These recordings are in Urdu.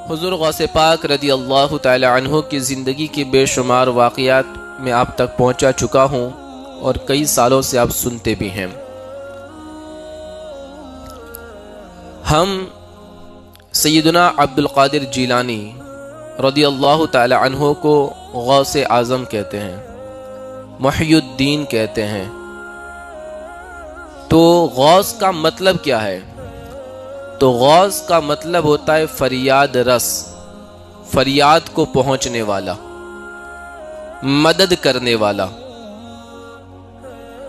حضور غوث پاک رضی اللہ تعالی عنہ کی زندگی کے بے شمار واقعات میں آپ تک پہنچا چکا ہوں اور کئی سالوں سے آپ سنتے بھی ہیں۔ ہم سیدنا عبد القادر جیلانی رضی اللہ تعالی عنہ کو غوث اعظم کہتے ہیں، محی الدین کہتے ہیں۔ تو غوث کا مطلب کیا ہے؟ تو غوث کا مطلب ہوتا ہے فریاد رس، فریاد کو پہنچنے والا، مدد کرنے والا۔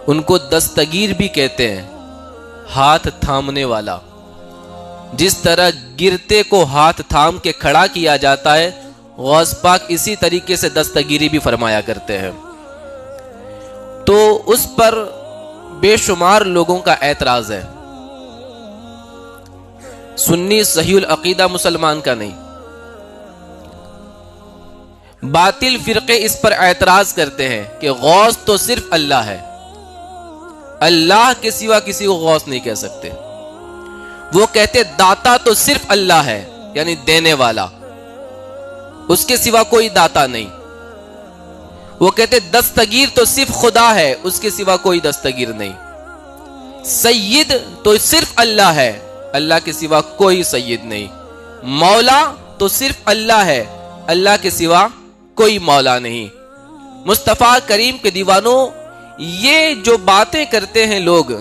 ان کو دستگیر بھی کہتے ہیں، ہاتھ تھامنے والا۔ جس طرح گرتے کو ہاتھ تھام کے کھڑا کیا جاتا ہے، غوث پاک اسی طریقے سے دستگیری بھی فرمایا کرتے ہیں۔ تو اس پر بے شمار لوگوں کا اعتراض ہے۔ سنی صحیح العقیدہ مسلمان کا نہیں، باطل فرقے اس پر اعتراض کرتے ہیں کہ غوث تو صرف اللہ ہے، اللہ کے سوا کسی کو غوث نہیں کہہ سکتے۔ وہ کہتے داتا تو صرف اللہ ہے، یعنی دینے والا، اس کے سوا کوئی داتا نہیں۔ وہ کہتے دستگیر تو صرف خدا ہے، اس کے سوا کوئی دستگیر نہیں۔ سید تو صرف اللہ ہے، اللہ کے سوا کوئی سید نہیں۔ مولا تو صرف اللہ ہے، اللہ کے سوا کوئی مولا نہیں۔ مصطفیٰ کریم کے دیوانوں، یہ جو باتیں کرتے ہیں لوگ،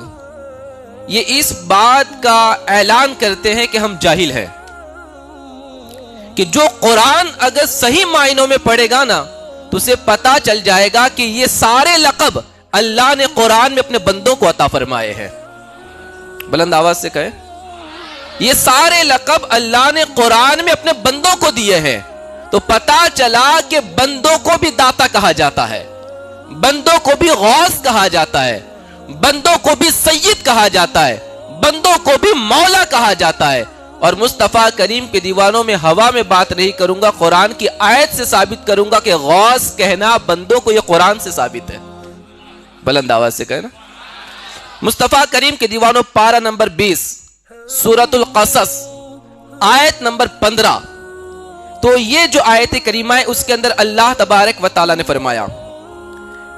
یہ اس بات کا اعلان کرتے ہیں کہ ہم جاہل ہیں، کہ جو قرآن اگر صحیح معنوں میں پڑھے گا نا تو اسے پتا چل جائے گا کہ یہ سارے لقب اللہ نے قرآن میں اپنے بندوں کو عطا فرمائے ہیں۔ بلند آواز سے کہے، یہ سارے لقب اللہ نے قرآن میں اپنے بندوں کو دیے ہیں۔ تو پتا چلا کہ بندوں کو بھی داتا کہا جاتا ہے، بندوں کو بھی غوث کہا جاتا ہے، بندوں کو بھی سید کہا جاتا ہے، بندوں کو بھی مولا کہا جاتا ہے۔ اور مصطفیٰ کریم کے دیوانوں میں ہوا میں بات نہیں کروں گا، قرآن کی آیت سے ثابت کروں گا کہ غوث کہنا بندوں کو یہ قرآن سے ثابت ہے۔ بلند آواز سے کہنا، مصطفیٰ کریم کے دیوانوں پارہ نمبر 20 سورۃ القصص آیت نمبر 15۔ تو یہ جو آیت کریمہ ہے اس کے اندر اللہ تبارک و تعالی نے فرمایا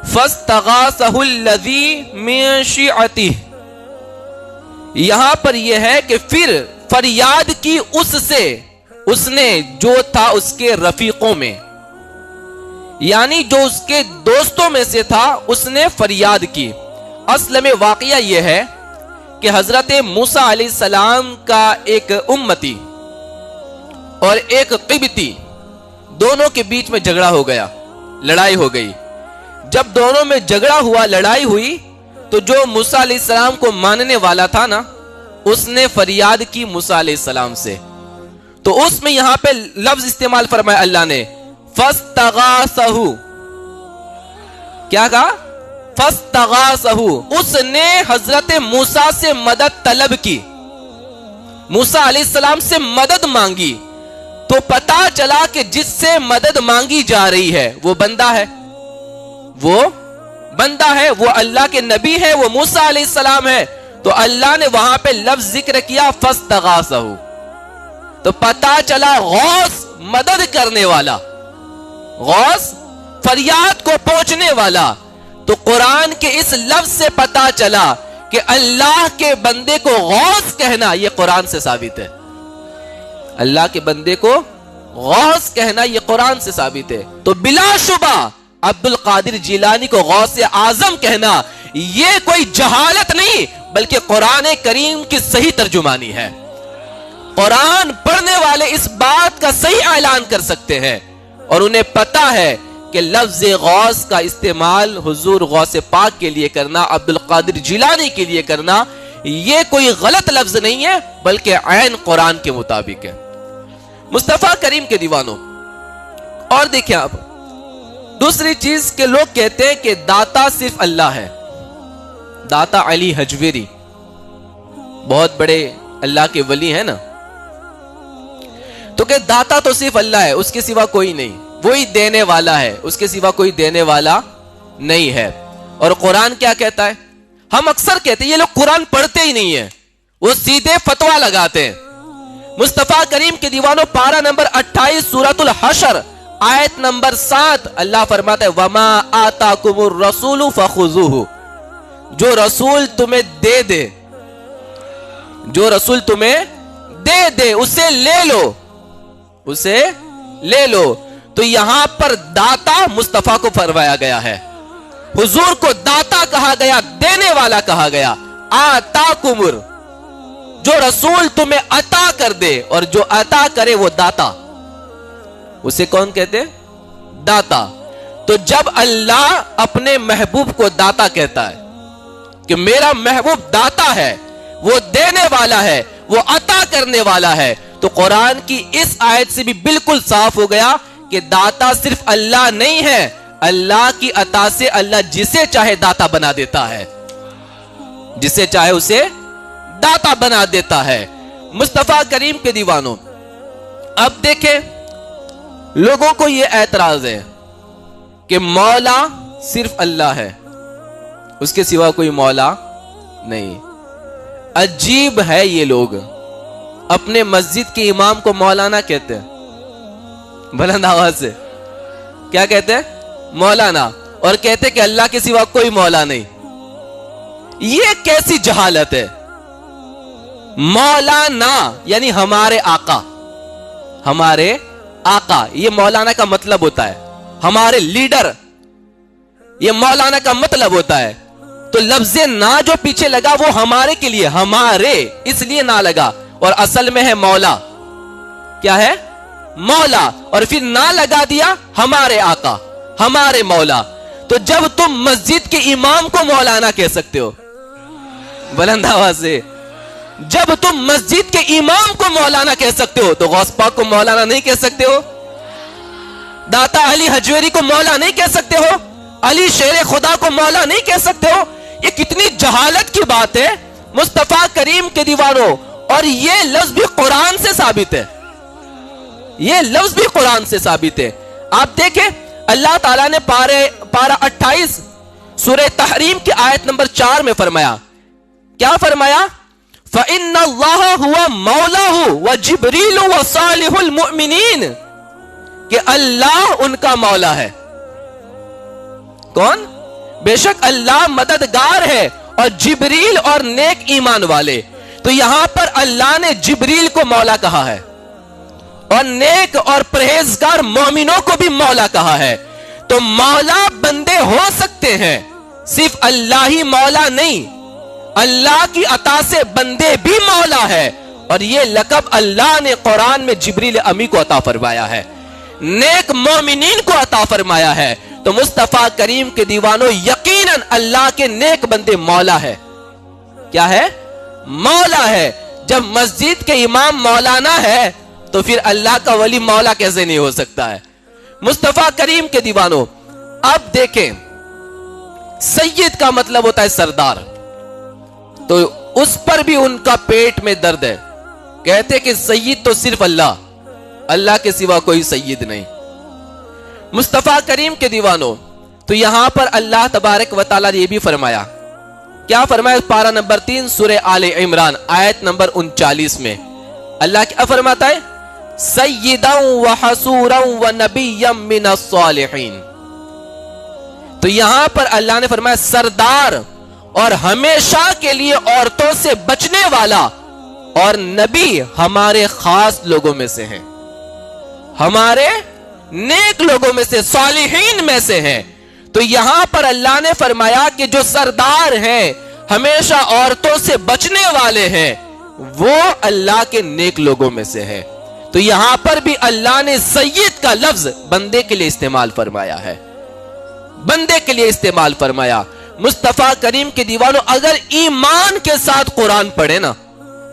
فَاسْتَغَاثَهُ الَّذِي مِن شِيعَتِهِ، یہاں پر یہ ہے کہ پھر فریاد کی اس سے، اس نے جو تھا اس کے رفیقوں میں، یعنی جو اس کے دوستوں میں سے تھا، اس نے فریاد کی۔ اصل میں واقعہ یہ ہے کہ حضرت موسیٰ علیہ السلام کا ایک امتی اور ایک قبطی، دونوں کے بیچ میں جھگڑا ہو گیا، لڑائی ہو گئی۔ جب دونوں میں جھگڑا ہوا، لڑائی ہوئی، تو جو موسیٰ علیہ السلام کو ماننے والا تھا نا، اس نے فریاد کی موسیٰ علیہ السلام سے۔ تو اس میں یہاں پہ لفظ استعمال فرمایا اللہ نے فَاسْتَغَاثَهُ، کیا کہا؟ فَاسْتَغَاثَهُ، اس نے حضرت موسیٰ سے مدد طلب کی، موسیٰ علیہ السلام سے مدد مانگی۔ تو پتا چلا کہ جس سے مدد مانگی جا رہی ہے وہ بندہ ہے، وہ بندہ ہے، وہ اللہ کے نبی ہے، وہ موسیٰ علیہ السلام ہے۔ تو اللہ نے وہاں پہ لفظ ذکر کیا فَاسْتَغَاثَهُ، تو پتا چلا غوث مدد کرنے والا، غوث فریاد کو پہنچنے والا۔ تو قرآن کے اس لفظ سے پتا چلا کہ اللہ کے بندے کو غوث کہنا یہ قرآن سے ثابت ہے، اللہ کے بندے کو غوث کہنا یہ قرآن سے ثابت ہے۔ تو بلا شبہ عبد القادر جیلانی کو غوث اعظم کہنا یہ کوئی جہالت نہیں، بلکہ قرآن کریم کی صحیح ترجمانی ہے۔ قرآن پڑھنے والے اس بات کا صحیح اعلان کر سکتے ہیں، اور انہیں پتا ہے کہ لفظ غوث کا استعمال حضور غوث پاک کے لیے کرنا، عبد القادر جیلانی کے لیے کرنا، یہ کوئی غلط لفظ نہیں ہے، بلکہ عین قرآن کے مطابق ہے۔ مصطفیٰ کریم کے دیوانوں، اور دیکھیں آپ دوسری چیز کہ لوگ کہتے ہیں کہ داتا صرف اللہ ہے۔ داتا علی حجویری بہت بڑے اللہ کے ولی ہیں نا، تو کہ داتا تو صرف اللہ ہے، اس کے سوا کوئی نہیں، وہی دینے والا ہے، اس کے سوا کوئی دینے والا نہیں ہے۔ اور قرآن کیا کہتا ہے؟ ہم اکثر کہتے ہیں یہ لوگ قرآن پڑھتے ہی نہیں ہیں، وہ سیدھے فتوا لگاتے ہیں. مصطفیٰ کریم کے دیوانوں پارہ نمبر 28 سورۃ الحشر آیت نمبر 7 اللہ فرماتا ہے وما آتاکم الرسول فخذوہ. جو رسول تمہیں دے دے، جو رسول تمہیں دے دے اسے لے لو، اسے لے لو. تو یہاں پر داتا مصطفیٰ کو فرمایا گیا ہے، حضور کو داتا کہا گیا، دینے والا کہا گیا. آتاکم، جو رسول تمہیں عطا کر دے، اور جو عطا کرے وہ داتا، اسے کون کہتے؟ داتا. تو جب اللہ اپنے محبوب کو داتا کہتا ہے کہ میرا محبوب داتا ہے، وہ دینے والا ہے، وہ عطا کرنے والا ہے، تو قرآن کی اس آیت سے بھی بالکل صاف ہو گیا کہ داتا صرف اللہ نہیں ہے، اللہ کی عطا سے اللہ جسے چاہے داتا بنا دیتا ہے، جسے چاہے اسے داتا بنا دیتا ہے. مصطفیٰ کریم کے دیوانوں، اب دیکھیں لوگوں کو یہ اعتراض ہے کہ مولا صرف اللہ ہے، اس کے سوا کوئی مولا نہیں. عجیب ہے یہ لوگ اپنے مسجد کے امام کو مولانا کہتے ہیں، بلند آواز سے کیا کہتے ہیں؟ مولانا. اور کہتے ہیں کہ اللہ کے سوا کوئی مولا نہیں. یہ کیسی جہالت ہے؟ مولانا یعنی ہمارے آقا، ہمارے آقا، یہ مولانا کا مطلب ہوتا ہے، ہمارے لیڈر، یہ مولانا کا مطلب ہوتا ہے. تو لفظ نا جو پیچھے لگا وہ ہمارے کے لیے، ہمارے اس لیے نہ لگا، اور اصل میں ہے مولا. کیا ہے؟ مولا. اور پھر نہ لگا دیا ہمارے آقا، ہمارے مولا. تو جب تم مسجد کے امام کو مولانا کہہ سکتے ہو، بلند آواز سے، جب تم مسجد کے امام کو مولانا کہہ سکتے ہو، تو غوث پاک کو مولانا نہیں کہہ سکتے ہو؟ داتا علی حجویری کو مولا نہیں کہہ سکتے ہو؟ علی شیر خدا کو مولا نہیں کہہ سکتے ہو؟ یہ کتنی جہالت کی بات ہے مصطفیٰ کریم کے دیوانوں. اور یہ لفظ بھی قرآن سے ثابت ہے، یہ لفظ بھی قرآن سے ثابت ہے. آپ دیکھیں اللہ تعالیٰ نے پارہ 28 سورہ تحریم کی آیت نمبر 4 میں فرمایا، کیا فرمایا؟ فَإِنَّ اللَّهَ هُوَ مَوْلَاهُ وَجِبْرِيلُ وَصَالِحُ الْمُؤْمِنِينَ، کہ اللہ ان کا مولا ہے. کون؟ بے شک اللہ مددگار ہے، اور جبریل اور نیک ایمان والے. تو یہاں پر اللہ نے جبریل کو مولا کہا ہے، اور نیک اور پرہیزگار مومنوں کو بھی مولا کہا ہے. تو مولا بندے ہو سکتے ہیں، صرف اللہ ہی مولا نہیں، اللہ کی عطا سے بندے بھی مولا ہے. اور یہ لقب اللہ نے قرآن میں جبریل امی کو عطا فرمایا ہے، نیک مومنین کو عطا فرمایا ہے. تو مصطفیٰ کریم کے دیوانوں یقیناً اللہ کے نیک بندے مولا ہے. کیا ہے؟ مولا ہے. جب مسجد کے امام مولانا ہے تو پھر اللہ کا ولی مولا کیسے نہیں ہو سکتا ہے؟ مصطفیٰ کریم کے دیوانوں، اب دیکھیں سید کا مطلب ہوتا ہے سردار. تو اس پر بھی ان کا پیٹ میں درد ہے، کہتے کہ سید تو صرف اللہ، اللہ کے سوا کوئی سید نہیں. مصطفیٰ کریم کے دیوانوں، تو یہاں پر اللہ تبارک و تعالیٰ نے یہ بھی فرمایا، کیا فرمایا؟ پارہ نمبر 3 سورہ آل عمران آیت نمبر 39 میں اللہ کیا فرماتا ہے؟ سیدا وحسورا ونبیا من الصالحین. تو یہاں پر اللہ نے فرمایا سردار اور ہمیشہ کے لیے عورتوں سے بچنے والا، اور نبی ہمارے خاص لوگوں میں سے ہیں، ہمارے نیک لوگوں میں سے، صالحین میں سے ہیں. تو یہاں پر اللہ نے فرمایا کہ جو سردار ہیں، ہمیشہ عورتوں سے بچنے والے ہیں، وہ اللہ کے نیک لوگوں میں سے ہے. تو یہاں پر بھی اللہ نے سید کا لفظ بندے کے لیے استعمال فرمایا ہے، بندے کے لیے استعمال فرمایا. مصطفیٰ کریم کے دیوانوں، اگر ایمان کے ساتھ قرآن پڑھے نا،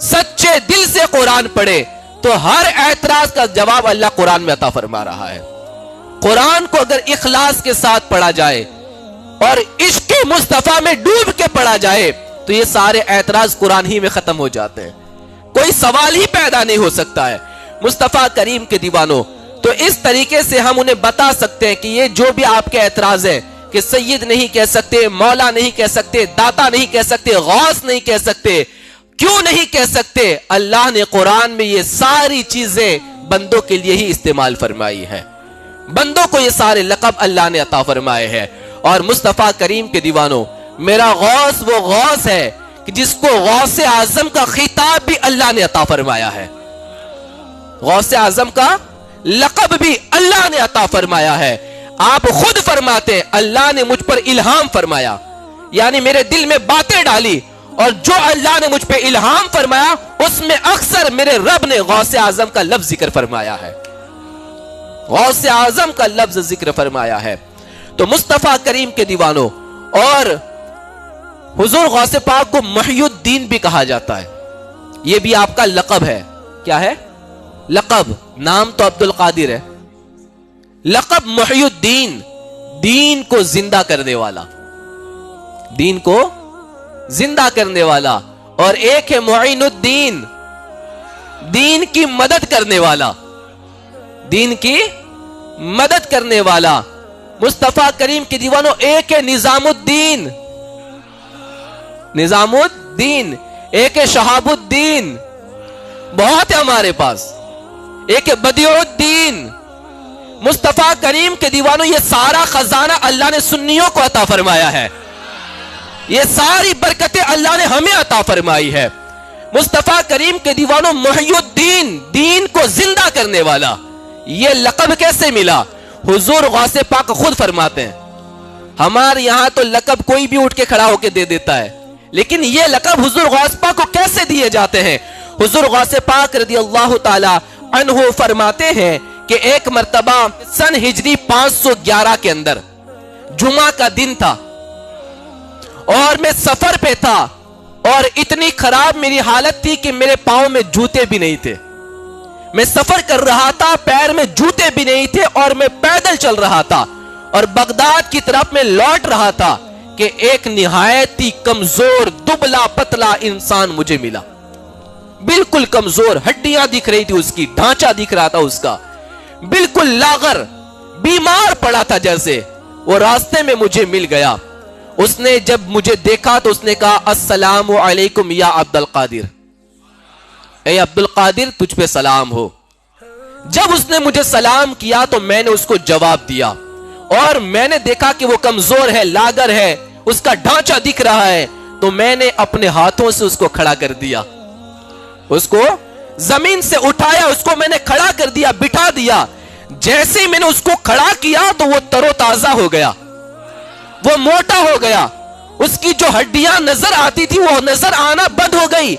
سچے دل سے قرآن پڑھے، تو ہر اعتراض کا جواب اللہ قرآن میں عطا فرما رہا ہے. قرآن کو اگر اخلاص کے ساتھ پڑھا جائے اور عشق مصطفیٰ میں ڈوب کے پڑھا جائے، تو یہ سارے اعتراض قرآن ہی میں ختم ہو جاتے ہیں، کوئی سوال ہی پیدا نہیں ہو سکتا ہے. مصطفیٰ کریم کے دیوانوں، تو اس طریقے سے ہم انہیں بتا سکتے ہیں کہ یہ جو بھی آپ کے اعتراض ہے کہ سید نہیں کہہ سکتے، مولا نہیں کہہ سکتے، داتا نہیں کہہ سکتے، غوث نہیں کہہ سکتے، کیوں نہیں کہہ سکتے؟ اللہ نے قرآن میں یہ ساری چیزیں بندوں کے لیے ہی استعمال فرمائی ہے، بندوں کو یہ سارے لقب اللہ نے عطا فرمائے ہیں۔ اور مصطفیٰ کریم کے دیوانوں، میرا غوث وہ غوث ہے کہ جس کو غوث اعظم کا خطاب بھی اللہ نے عطا فرمایا ہے، غوث اعظم کا لقب بھی اللہ نے عطا فرمایا ہے۔ آپ خود فرماتے ہیں اللہ نے مجھ پر الہام فرمایا، یعنی میرے دل میں باتیں ڈالی، اور جو اللہ نے مجھ پہ الہام فرمایا اس میں اکثر میرے رب نے غوث اعظم کا لفظ ذکر فرمایا ہے، غوث اعظم کا لفظ ذکر فرمایا ہے۔ تو مصطفیٰ کریم کے دیوانوں، اور حضور غوث پاک کو محی الدین بھی کہا جاتا ہے، یہ بھی آپ کا لقب ہے۔ کیا ہے لقب؟ نام تو عبد القادر ہے، لقب محی الدین، دین کو زندہ کرنے والا، دین کو زندہ کرنے والا۔ اور ایک ہے معین الدین، دین کی مدد کرنے والا، دین کی مدد کرنے والا۔ مصطفیٰ کریم کے دیوانوں، ایک ہے نظام الدین، نظام الدین، ایک ہے شہاب الدین، بہت ہے ہمارے پاس، ایک ہے بدیع الدین۔ مصطفیٰ کریم کے دیوانوں، یہ سارا خزانہ اللہ نے سنیوں کو عطا فرمایا ہے، یہ ساری برکتیں اللہ نے ہمیں عطا فرمائی ہے۔ مصطفیٰ کریم کے دیوانوں، محی الدین، دین کو زندہ کرنے والا، یہ لقب کیسے ملا؟ حضور غوث پاک خود فرماتے ہیں، ہمارے یہاں تو لقب کوئی بھی اٹھ کے کھڑا ہو کے دے دیتا ہے، لیکن یہ لقب حضور غوث پاک کو کیسے دیے جاتے ہیں؟ حضور غوث پاک رضی اللہ تعالی عنہ فرماتے ہیں کہ ایک مرتبہ سن ہجری 511 کے اندر جمعہ کا دن تھا، اور میں سفر پہ تھا، اور اتنی خراب میری حالت تھی کہ میرے پاؤں میں جوتے بھی نہیں تھے، میں سفر کر رہا تھا، پیر میں جوتے بھی نہیں تھے، اور میں پیدل چل رہا تھا، اور بغداد کی طرف میں لوٹ رہا تھا کہ ایک نہایت ہی کمزور دبلا پتلا انسان مجھے ملا، بالکل کمزور، ہڈیاں دکھ رہی تھی اس کی، ڈھانچہ دکھ رہا تھا اس کا، بالکل لاغر، بیمار پڑا تھا جیسے۔ وہ راستے میں مجھے مل گیا، اس نے جب مجھے دیکھا تو اس نے کہا السلام علیکم یا عبد القادر، اے عبد القادر تجھ پہ سلام ہو۔ جب اس نے مجھے سلام کیا تو میں نے اس کو جواب دیا، اور میں نے دیکھا کہ وہ کمزور ہے، لاغر ہے، اس کا ڈھانچہ دکھ رہا ہے، تو میں نے اپنے ہاتھوں سے اس کو کھڑا کر دیا، اس کو زمین سے اٹھایا، اس کو میں نے کھڑا کر دیا، بٹھا دیا۔ جیسے ہی میں نے اس کو کھڑا کیا تو وہ تر و تازہ ہو گیا، وہ موٹا ہو گیا، اس کی جو ہڈیاں نظر آتی تھی وہ نظر آنا بند ہو گئی،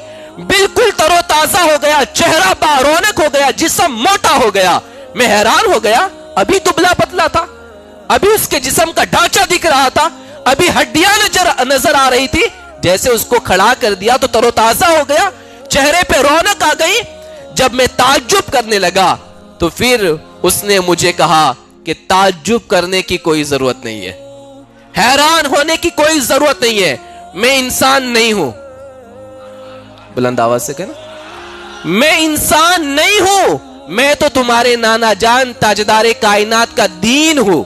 بالکل تر و تازہ ہو گیا، چہرہ بارونق ہو گیا، جسم موٹا ہو گیا۔ میں حیران ہو گیا، ابھی دبلا پتلا تھا، ابھی اس کے جسم کا ڈھانچہ دکھ رہا تھا، ابھی ہڈیاں نظر آ رہی تھی، جیسے اس کو کھڑا کر دیا تو تر و تازہ ہو گیا، چہرے پہ رونق آ گئی۔ جب میں تعجب کرنے لگا تو پھر اس نے مجھے کہا کہ تعجب کرنے کی کوئی ضرورت نہیں ہے، حیران ہونے کی کوئی ضرورت نہیں ہے، میں انسان نہیں ہوں، بلند آواز سے کہنا، میں انسان نہیں ہوں، میں تو تمہارے نانا جان تاجدار کائنات کا دین ہوں،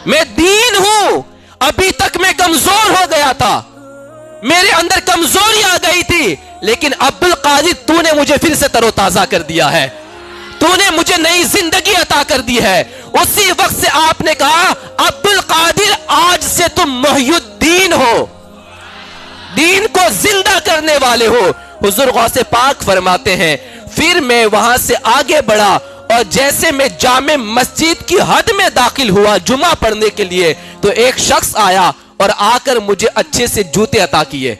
میں دین ہوں۔ ابھی تک میں کمزور ہو گیا تھا، میرے اندر کمزوری آ گئی تھی، لیکن عبد القادر تو نے مجھے پھر سے تر و تازہ کر دیا ہے، تو نے مجھے نئی زندگی عطا کر دی ہے۔ اسی وقت سے آپ نے کہا عبد القادر آج سے تم محی الدین ہو، دین کو زندہ کرنے والے ہو۔ حضور غوث پاک فرماتے ہیں پھر میں وہاں سے آگے بڑھا، اور جیسے میں جامع مسجد کی حد میں داخل ہوا جمعہ پڑھنے کے لیے تو ایک شخص آیا اور آ کر مجھے اچھے سے جوتے عطا کیے،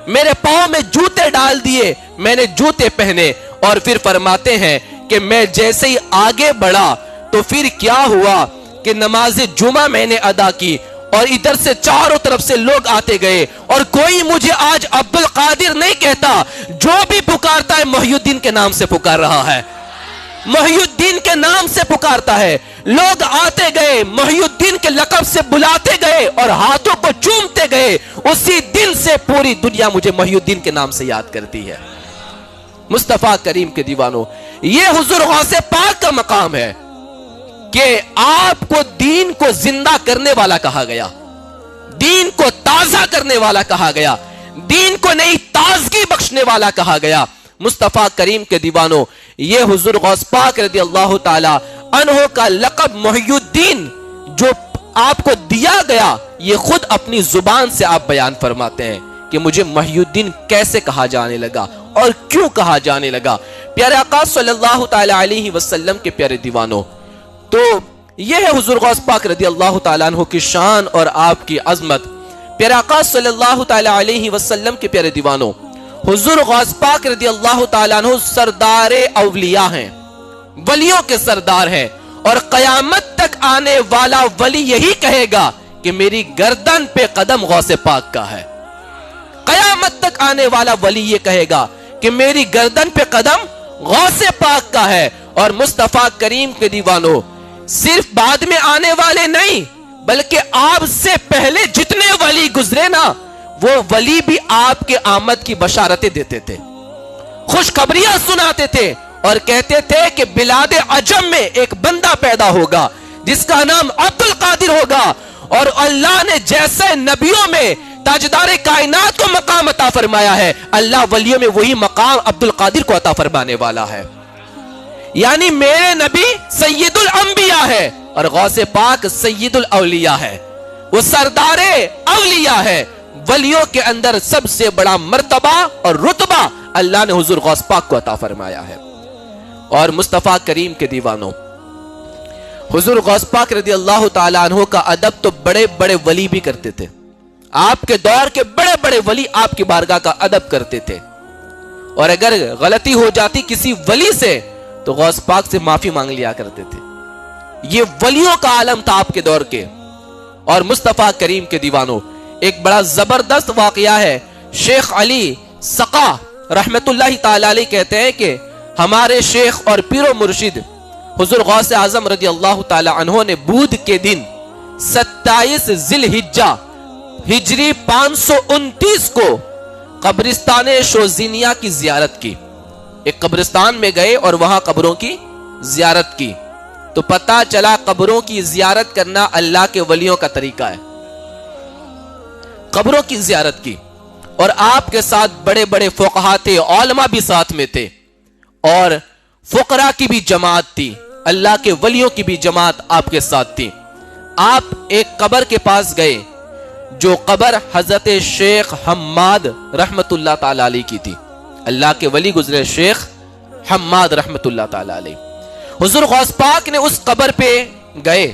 میرے پاؤں میں جوتے ڈال دیے، میں نے جوتے پہنے، اور پھر فرماتے ہیں کہ میں جیسے ہی آگے بڑھا تو پھر کیا ہوا کہ نماز جمعہ میں نے ادا کی، اور ادھر سے چاروں طرف سے لوگ آتے گئے، اور کوئی مجھے آج عبد القادر نہیں کہتا، جو بھی پکارتا ہے محی الدین کے نام سے پکار رہا ہے، محی الدین کے نام سے پکارتا ہے۔ لوگ آتے گئے، محی الدین کے لقب سے بلاتے گئے اور ہاتھوں کو چومتے گئے، اسی دن سے پوری دنیا مجھے محی الدین کے نام سے یاد کرتی ہے۔ مصطفیٰ کریم کے دیوانوں، یہ حضور غوث پاک کا مقام ہے کہ آپ کو دین کو زندہ کرنے والا کہا گیا، دین کو تازہ کرنے والا کہا گیا، دین کو نئی تازہ بخشنے والا کہا گیا۔ مصطفیٰ کریم کے دیوانوں، یہ حضور غوث پاک رضی اللہ تعالی عنہ کا لقب محی الدین جو آپ کو دیا گیا، یہ خود اپنی زبان سے آپ بیان فرماتے ہیں کہ مجھے محی الدین کیسے کہا جانے لگا اور کیوں کہا جانے لگا۔ پیارے آقا صلی اللہ تعالی علیہ وسلم کے پیارے دیوانوں، تو یہ ہے حضور غوث پاک رضی اللہ تعالیٰ عنہ کی شان اور آپ کی عظمت۔ پیارے آقا صلی اللہ تعالی علیہ وسلم کے پیارے دیوانوں، حضور غوث پاک رضی اللہ تعالیٰ عنہ سردار اولیاء ہیں، ولیوں کے سردار ہیں، اور قیامت تک آنے والا ولی یہی کہے گا کہ میری گردن پہ قدم غوث پاک کا ہے۔ قیامت تک آنے والا ولی یہ کہے گا کہ میری گردن پہ قدم غوث پاک کا ہے۔ اور مصطفیٰ کریم کے دیوانوں، صرف بعد میں آنے والے نہیں بلکہ آپ سے پہلے جتنے ولی گزرے نا، وہ ولی بھی آپ کے آمد کی بشارتیں دیتے تھے، خوشخبریاں سناتے تھے اور کہتے تھے کہ بلاد عجم میں ایک بندہ پیدا ہوگا جس کا نام عبد القادر ہوگا، اور اللہ نے جیسے نبیوں میں تاجدار کائنات کو مقام عطا فرمایا ہے، اللہ ولیوں میں وہی مقام عبد القادر کو عطا فرمانے والا ہے۔ یعنی میرے نبی سید الانبیاء ہے اور غوث پاک سید الاولیاء ہے، وہ سردار اولیاء ہے۔ ولیوں کے اندر سب سے بڑا مرتبہ اور رتبہ اللہ نے حضور غوث پاک کو عطا فرمایا ہے۔ اور مصطفیٰ کریم کے دیوانوں، حضور غوث پاک رضی اللہ تعالیٰ عنہ کا ادب تو بڑے بڑے ولی بھی کرتے تھے، آپ کے دور کے بڑے بڑے ولی آپ کی بارگاہ کا ادب کرتے تھے، اور اگر غلطی ہو جاتی کسی ولی سے تو غوث پاک سے معافی مانگ لیا کرتے تھے۔ یہ ولیوں کا عالم تھا آپ کے دور کے۔ اور مصطفیٰ کریم کے دیوانوں، ایک بڑا زبردست واقعہ ہے۔ شیخ علی سقا رحمت اللہ تعالی علیہ کہتے ہیں کہ ہمارے شیخ اور پیر و مرشد حضور غوث اعظم رضی اللہ تعالی عنہ نے بدھ کے دن 27 ذی الحجہ ہجری 529 کو قبرستان شوزینیا کی زیارت کی۔ ایک قبرستان میں گئے اور وہاں قبروں کی زیارت کی، تو پتہ چلا قبروں کی زیارت کرنا اللہ کے ولیوں کا طریقہ ہے۔ قبروں کی زیارت کی، اور آپ کے ساتھ بڑے بڑے فقہا تھے، علماء بھی ساتھ میں تھے، اور فقراء کی بھی جماعت تھی، اللہ کے ولیوں کی بھی جماعت آپ کے ساتھ تھی۔ آپ ایک قبر کے پاس گئے جو قبر حضرت شیخ حماد رحمت اللہ تعالی علیہ کی تھی، اللہ کے ولی گزرے شیخ حماد رحمت اللہ تعالی علیہ۔ حضور غوث پاک نے اس قبر پہ گئے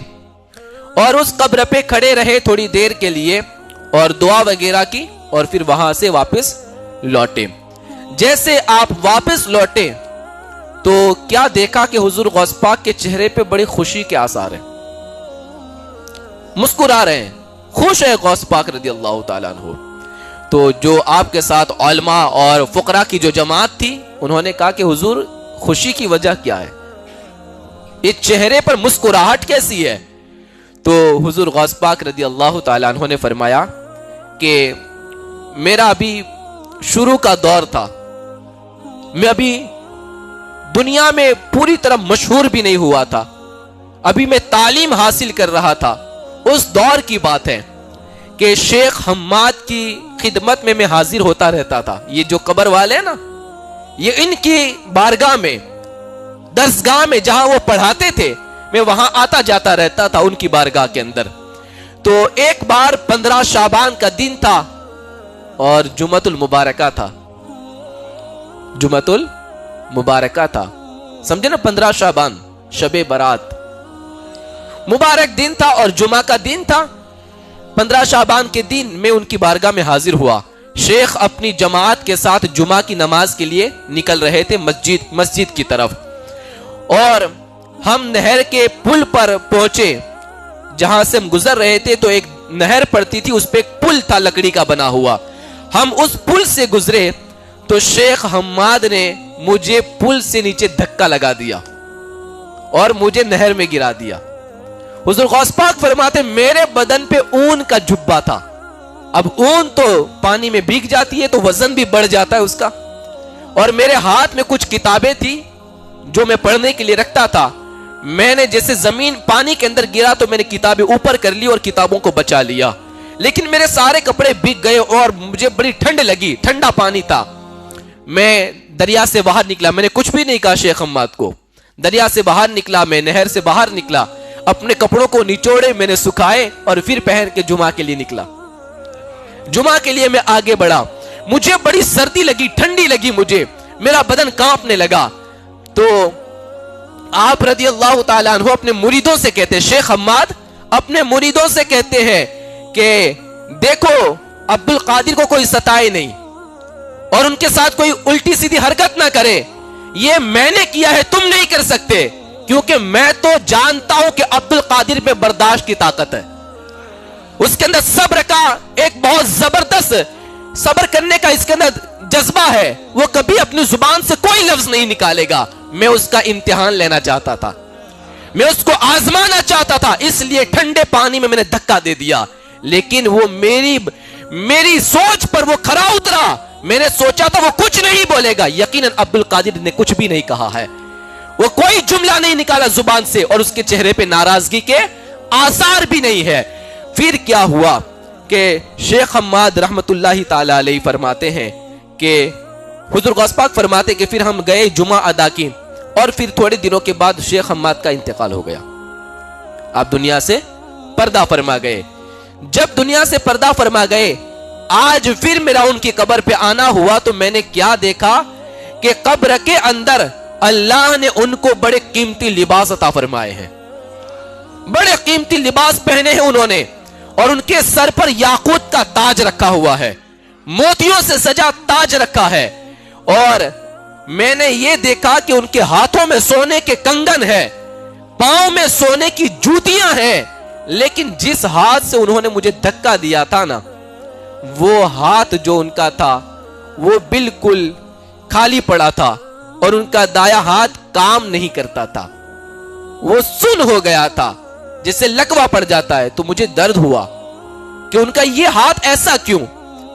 اور اس قبر پہ کھڑے رہے تھوڑی دیر کے لیے اور دعا وغیرہ کی، اور پھر وہاں سے واپس لوٹے۔ جیسے آپ واپس لوٹے تو کیا دیکھا کہ حضور غوث پاک کے چہرے پہ بڑی خوشی کے آثار ہیں، مسکرا رہے ہیں، خوش ہے غوث پاک رضی اللہ تعالیٰ عنہ۔ تو جو آپ کے ساتھ علماء اور فقراء کی جو جماعت تھی، انہوں نے کہا کہ حضور خوشی کی وجہ کیا ہے، اس چہرے پر مسکراہٹ کیسی ہے؟ تو حضور غوث پاک رضی اللہ تعالیٰ عنہ نے فرمایا کہ میرا ابھی شروع کا دور تھا، میں ابھی دنیا میں پوری طرح مشہور بھی نہیں ہوا تھا، ابھی میں تعلیم حاصل کر رہا تھا۔ اس دور کی بات ہے کہ شیخ حماد کی خدمت میں حاضر ہوتا رہتا تھا۔ یہ جو قبر والے ہیں نا، یہ ان کی بارگاہ میں، درسگاہ میں جہاں وہ پڑھاتے تھے، میں وہاں آتا جاتا رہتا تھا ان کی بارگاہ کے اندر۔ تو ایک بار 15 شعبان کا دن تھا اور جمعۃ المبارکہ تھا، جمعۃ المبارکہ تھا، سمجھے نا، 15 شعبان شب برات مبارک دن تھا اور جمعہ کا دن تھا۔ 15 شعبان کے دن میں ان کی بارگاہ میں حاضر ہوا۔ شیخ اپنی جماعت کے ساتھ جمعہ کی نماز کے لیے نکل رہے تھے مسجد کی طرف، اور ہم نہر کے پل پر پہنچے۔ جہاں سے ہم گزر رہے تھے تو ایک نہر پڑتی تھی، اس پہ ایک پل تھا لکڑی کا بنا ہوا۔ ہم اس پل سے گزرے تو شیخ حماد نے مجھے پل سے نیچے دھکا لگا دیا اور مجھے نہر میں گرا دیا۔ حضور غوث پاک فرماتے میرے بدن پہ اون کا جبہ تھا، اب اون تو پانی میں بھیگ جاتی ہے تو وزن بھی بڑھ جاتا ہے اس کا، اور میرے ہاتھ میں کچھ کتابیں تھی جو میں پڑھنے کے لیے رکھتا تھا۔ میں نے جیسے زمین پانی کے اندر گرا تو میں نے کتابیں اوپر کر لی اور کتابوں کو بچا لیا، لیکن میرے سارے کپڑے بھیگ گئے اور مجھے بڑی ٹھنڈ لگی، ٹھنڈا پانی تھا۔ میں دریا سے باہر نکلا, میں نے کچھ بھی نہیں کہا شیخ حماد کو. دریا سے باہر نکلا, میں نہر سے باہر نکلا, اپنے کپڑوں کو نچوڑے, میں نے سکھائے اور پھر پہن کے جمعہ کے لیے نکلا. جمعہ کے لیے میں آگے بڑھا. مجھے بڑی سردی لگی, ٹھنڈی لگی, مجھے میرا بدن کانپنے لگا. تو آپ رضی اللہ تعالیٰ عنہ اپنے مریدوں سے کہتے ہیں, شیخ حماد اپنے مریدوں سے کہتے ہیں کہ دیکھو عبد القادر کو کوئی ستائے نہیں اور ان کے ساتھ کوئی الٹی سیدھی حرکت نہ کرے. یہ میں نے کیا ہے, تم نہیں کر سکتے, کیونکہ میں تو جانتا ہوں کہ عبد القادر پہ برداشت کی طاقت ہے, اس کے اندر صبر کا ایک بہت زبردست صبر کرنے کا اس کے اندر جذبہ ہے, وہ کبھی اپنی زبان سے کوئی لفظ نہیں نکالے گا. میں اس کا امتحان لینا چاہتا تھا, میں اس کو آزمانا چاہتا تھا, اس لیے ٹھنڈے پانی میں نے دھکا دے دیا. لیکن وہ میری سوچ پر وہ کھرا اترا. میں نے سوچا تھا وہ کچھ نہیں بولے گا, یقیناً عبد القادر نے کچھ بھی نہیں کہا ہے, وہ کوئی جملہ نہیں نکالا زبان سے, اور اس کے چہرے پہ ناراضگی کے آثار بھی نہیں ہے. پھر کیا ہوا کہ شیخ حماد رحمت اللہ تعالی علیہ فرماتے ہیں کہ حضور غوث پاک فرماتے کہ پھر ہم گئے, جمعہ ادا کی, اور پھر تھوڑے دنوں کے بعد شیخ حماد کا انتقال ہو گیا. آپ دنیا سے پردہ فرما گئے. جب دنیا سے پردہ فرما گئے, آج پھر میرا ان کی قبر پہ آنا ہوا تو میں نے کیا دیکھا کہ قبر کے اندر اللہ نے ان کو بڑے قیمتی لباس عطا فرمائے ہیں, بڑے قیمتی لباس پہنے ہیں انہوں نے, اور ان کے سر پر یاقوت کا تاج رکھا ہوا ہے, موتیوں سے سجا تاج رکھا ہے. اور میں نے یہ دیکھا کہ ان کے ہاتھوں میں سونے کے کنگن ہے, پاؤں میں سونے کی جوتیاں ہیں, لیکن جس ہاتھ سے انہوں نے مجھے دھکا دیا تھا نا, وہ ہاتھ جو ان کا تھا وہ بالکل خالی پڑا تھا, اور ان کا دایاں ہاتھ کام نہیں کرتا تھا, وہ سن ہو گیا تھا, جسے لکوا پڑ جاتا ہے. تو مجھے درد ہوا کہ ان کا یہ ہاتھ ایسا کیوں,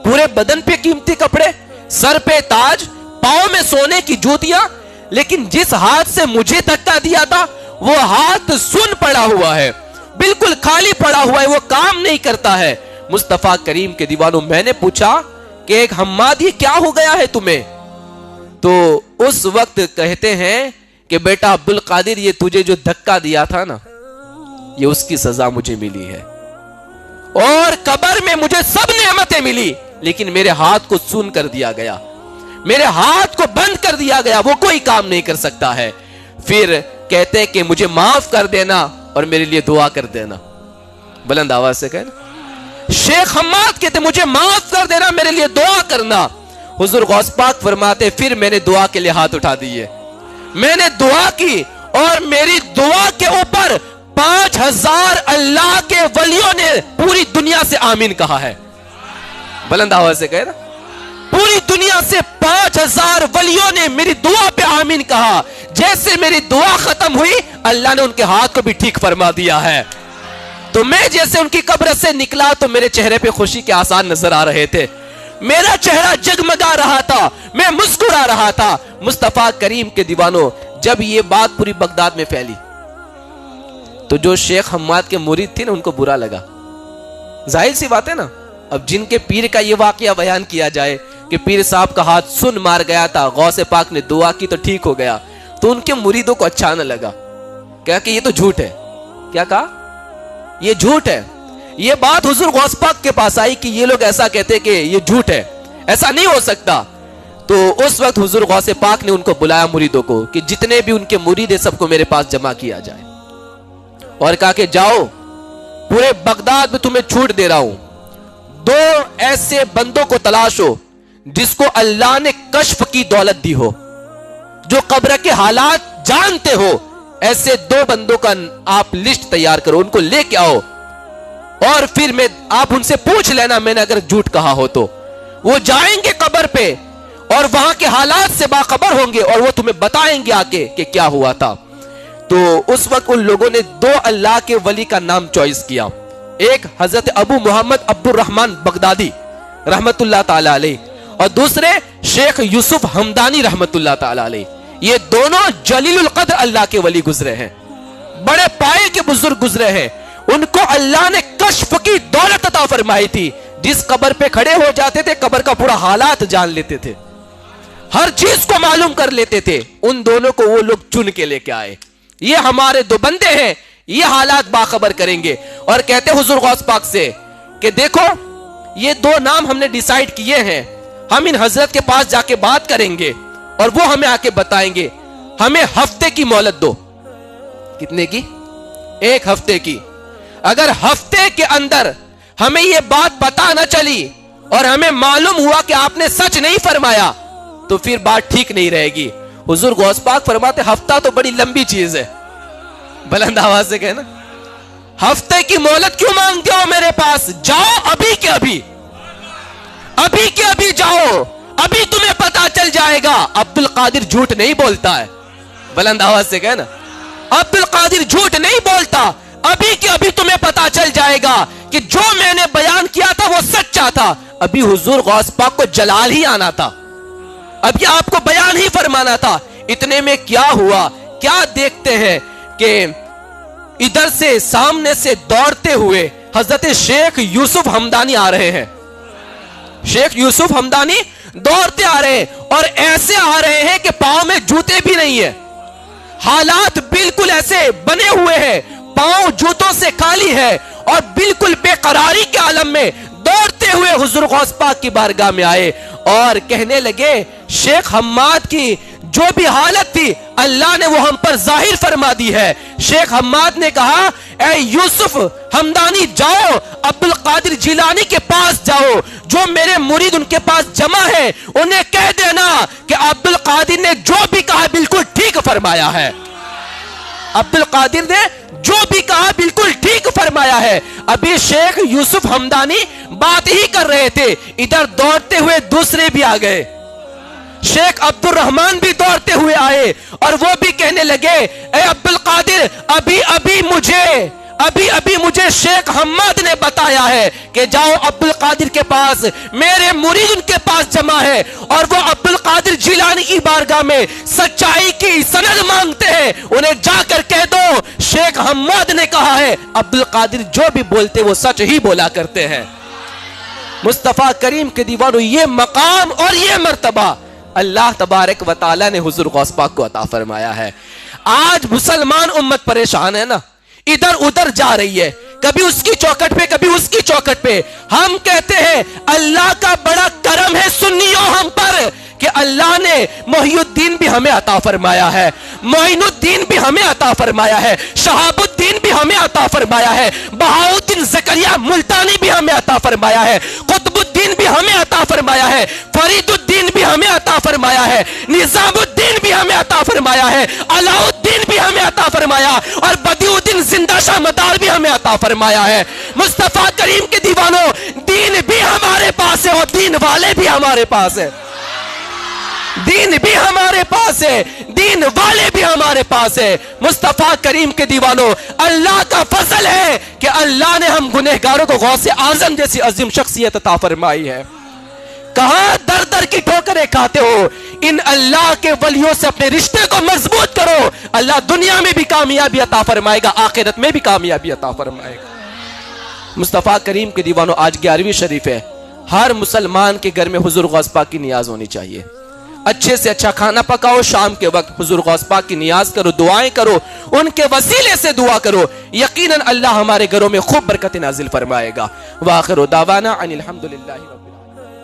پورے بدن پہ قیمتی کپڑے, سر پہ تاج, پاؤں میں سونے کی جوتیاں, لیکن جس ہاتھ سے مجھے دھکا دیا تھا وہ ہاتھ سن پڑا ہوا ہے, بالکل خالی پڑا ہوا ہے, وہ کام نہیں کرتا ہے. مصطفیٰ کریم کے دیوانوں, میں نے پوچھا کہ ایک حماد یہ کیا ہو گیا ہے تمہیں؟ تو اس وقت کہتے ہیں کہ بیٹا عبد القادر, یہ تجھے جو دھکا دیا تھا نا, یہ اس کی سزا مجھے ملی ہے, اور قبر میں مجھے سب نعمتیں ملی, لیکن میرے ہاتھ کو سن کر دیا گیا, میرے ہاتھ کو بند کر دیا گیا, وہ کوئی کام نہیں کر سکتا ہے. پھر کہتے کہ مجھے معاف کر دینا اور میرے لیے دعا کر دینا. بلند آواز سے کہنا, شیخ حماد کہتے مجھے معاف کر دینا, میرے لیے دعا کرنا. حضور غوث پاک فرماتے پھر میں نے دعا کے لیے ہاتھ اٹھا دیے, میں نے دعا کی, اور میری دعا کے اوپر 5000 اللہ کے ولیوں نے پوری دنیا سے آمین کہا ہے. بلند آواز سے کہنا, پوری دنیا سے 5000 ولیوں نے میری دعا پہ آمین کہا. جیسے میری دعا ختم ہوئی, اللہ نے ان کے ہاتھ کو بھی ٹھیک فرما دیا ہے. تو میں جیسے ان کی قبر سے نکلا تو میرے چہرے پہ خوشی کے آثار نظر آ رہے تھے, میرا چہرہ جگمگا رہا تھا, میں مسکرا رہا تھا. مصطفیٰ کریم کے دیوانوں, جب یہ بات پوری بغداد میں پھیلی تو جو شیخ حماد کے مرید تھے نا, ان کو برا لگا. ظاہر سی بات ہے نا, اب جن کے پیر کا یہ واقعہ بیان کیا جائے کہ پیر صاحب کا ہاتھ سن مار گیا تھا, غوث پاک نے دعا کی تو ٹھیک ہو گیا, تو ان کے مریدوں کو اچھا نہ لگا, کہا کہ یہ تو جھوٹ ہے. کیا کہا؟ یہ جھوٹ ہے. یہ بات حضور غوث پاک کے پاس آئی کہ یہ لوگ ایسا کہتے کہ یہ جھوٹ ہے, ایسا نہیں ہو سکتا. تو اس وقت حضور غوث پاک نے ان کو بلایا مریدوں کو کہ جتنے بھی ان کے مرید ہیں سب کو میرے پاس جمع کیا جائے, اور کہا کہ جاؤ, پورے بغداد میں تمہیں چھوٹ دے رہا ہوں, 2 ایسے بندوں کو تلاشو جس کو اللہ نے کشف کی دولت دی ہو, جو قبر کے حالات جانتے ہو, ایسے 2 بندوں کا آپ لسٹ تیار کرو, ان کو لے کے آؤ, اور پھر میں آپ ان سے پوچھ لینا میں نے اگر جھوٹ کہا ہو تو. وہ جائیں گے قبر پہ اور وہاں کے حالات سے باخبر ہوں گے, اور وہ تمہیں بتائیں گے آ کے کہ کیا ہوا تھا. تو اس وقت ان لوگوں نے 2 اللہ کے ولی کا نام چوائس کیا, ایک حضرت ابو محمد عبد الرحمن بغدادی رحمت اللہ تعالی علیہ, اور دوسرے شیخ یوسف حمدانی رحمت اللہ تعالی علیہ. یہ دونوں جلیل القدر اللہ کے ولی گزرے ہیں, بڑے پائے کے بزرگ گزرے ہیں. ان کو اللہ نے کشف کی دولت عطا فرمائی تھی, جس قبر پہ کھڑے ہو جاتے تھے قبر کا پورا حالات جان لیتے تھے. ہر چیز کو معلوم کر لیتے تھے، ان دونوں کو وہ لوگ چن کے لے کے آئے، یہ ہمارے دو بندے ہیں، یہ حالات باخبر کریں گے۔ اور کہتے حضور غوث پاک سے کہ دیکھو یہ دو نام ہم نے ڈیسائیڈ کیے ہیں، ہم ان حضرت کے پاس جا کے بات کریں گے اور وہ ہمیں آ کے بتائیں گے، ہمیں ہفتے کی مہلت دو۔ کتنے کی؟ 1 ہفتے کی۔ اگر ہفتے کے اندر ہمیں یہ بات پتہ نہ چلی اور ہمیں معلوم ہوا کہ آپ نے سچ نہیں فرمایا تو پھر بات ٹھیک نہیں رہے گی۔ حضور غوث پاک فرماتے ہفتہ تو بڑی لمبی چیز ہے، بلند آواز سے کہنا، ہفتے کی مہلت کیوں مانگتے ہو میرے پاس؟ جاؤ ابھی کے ابھی، ابھی کے ابھی جاؤ، ابھی تمہیں پتا چل جائے گا۔ عبد القادر جھوٹ نہیں بولتا ہے، بلند آواز سے کہنا، عبد القادر جھوٹ نہیں بولتا، ابھی کے ابھی تمہیں پتا چل جائے گا کہ جو میں نے بیان کیا تھا وہ سچا تھا۔ ابھی حضور غوث پاک کو جلال ہی آنا تھا، ابھی آپ کو بیان ہی فرمانا تھا۔ اتنے میں کیا ہوا، کیا دیکھتے ہیں کہ ادھر سے سامنے سے دوڑتے ہوئے حضرت شیخ یوسف ہمدانی آ رہے ہیں۔ شیخ یوسف ہمدانی دوڑتے آ رہے ہیں اور ایسے آ رہے ہیں کہ پاؤں میں جوتے بھی نہیں ہیں، حالات بالکل ایسے بنے ہوئے ہیں، پاؤں جوتوں سے خالی ہے اور بالکل بے قراری کے عالم میں دوڑتے ہوئے حضور غوث پاک کی بارگاہ میں آئے اور کہنے لگے شیخ حماد کی جو بھی حالت تھی اللہ نے وہ ہم پر ظاہر فرما دی ہے۔ شیخ حماد نے کہا اے یوسف ہمدانی جاؤ عبد القادر جیلانی کے پاس جاؤ، جو میرے مرید ان کے پاس جمع ہے انہیں کہہ دینا کہ عبد القادر نے جو بھی کہا بالکل ٹھیک فرمایا ہے، عبد القادر نے جو بھی کہا بالکل ٹھیک فرمایا ہے۔ ابھی شیخ یوسف ہمدانی بات ہی کر رہے تھے، ادھر دوڑتے ہوئے دوسرے بھی آ گئے، شیخ عبد الرحمن بھی دوڑتے ہوئے آئے اور وہ بھی کہنے لگے اے عبد القادر ابھی ابھی مجھے شیخ حماد نے بتایا ہے کہ جاؤ عبد القادر کے پاس، میرے مرید ان کے پاس جمع ہے اور وہ عبد القادر جیلانی کی بارگاہ میں سچائی کی سند مانگتے ہیں، انہیں جا کر کہہ دو شیخ حماد نے کہا ہے عبد القادر جو بھی بولتے وہ سچ ہی بولا کرتے ہیں۔ مصطفیٰ کریم کے دیوانوں، یہ مقام اور یہ مرتبہ اللہ تبارک و تعالیٰ نے حضور غوث پاک کو عطا فرمایا ہے۔ آج مسلمان امت پریشان ہے نا، ادھر ادھر جا رہی ہے، کبھی اس کی چوکٹ پہ کبھی اس کی چوکٹ پہ۔ ہم کہتے ہیں اللہ کا بڑا کرم ہے سنیوں ہم پر کہ اللہ نے محی الدین بھی ہمیں عطا فرمایا ہے، معین الدین بھی ہمیں عطا فرمایا ہے، شہاب الدین بھی ہمیں عطا فرمایا ہے، بہاؤالدین زکریا ملتانی بھی ہمیں عطا فرمایا ہے، قطب الدین بھی ہمیں عطا فرمایا ہے، فرید الدین بھی ہمیں عطا فرمایا ہے، نظام الدین بھی ہمیں عطا فرمایا ہے، علاء الدین بھی ہمیں عطا فرمایا اور بدیع الدین زندہ شاہ مدار بھی ہمیں عطا فرمایا ہے۔ مصطفیٰ کریم کے دیوانوں، دین بھی ہمارے پاس ہے اور دین والے بھی ہمارے پاس ہے، دین بھی ہمارے پاس ہے، دین والے بھی ہمارے پاس ہے۔ مصطفیٰ کریم کے دیوانوں، اللہ کا فضل ہے کہ اللہ نے ہم گنہگاروں کو غوث اعظم جیسی عظیم شخصیت عطا فرمائی ہے۔ کہاں در در کی ٹھوکریں کھاتے ہو، ان اللہ کے ولیوں سے اپنے رشتے کو مضبوط کرو، اللہ دنیا میں بھی کامیابی عطا فرمائے گا، آخرت میں بھی کامیابی عطا فرمائے گا۔ مصطفیٰ کریم کے دیوانوں، آج 11ویں شریف ہے، ہر مسلمان کے گھر میں حضور غوث پاک کی نیاز ہونی چاہیے۔ اچھے سے اچھا کھانا پکاؤ، شام کے وقت حضور غوث پاک کی نیاز کرو، دعائیں کرو، ان کے وسیلے سے دعا کرو، یقیناً اللہ ہمارے گھروں میں خوب برکت نازل فرمائے گا۔ وآخر دعوانا ان الحمدللہ رب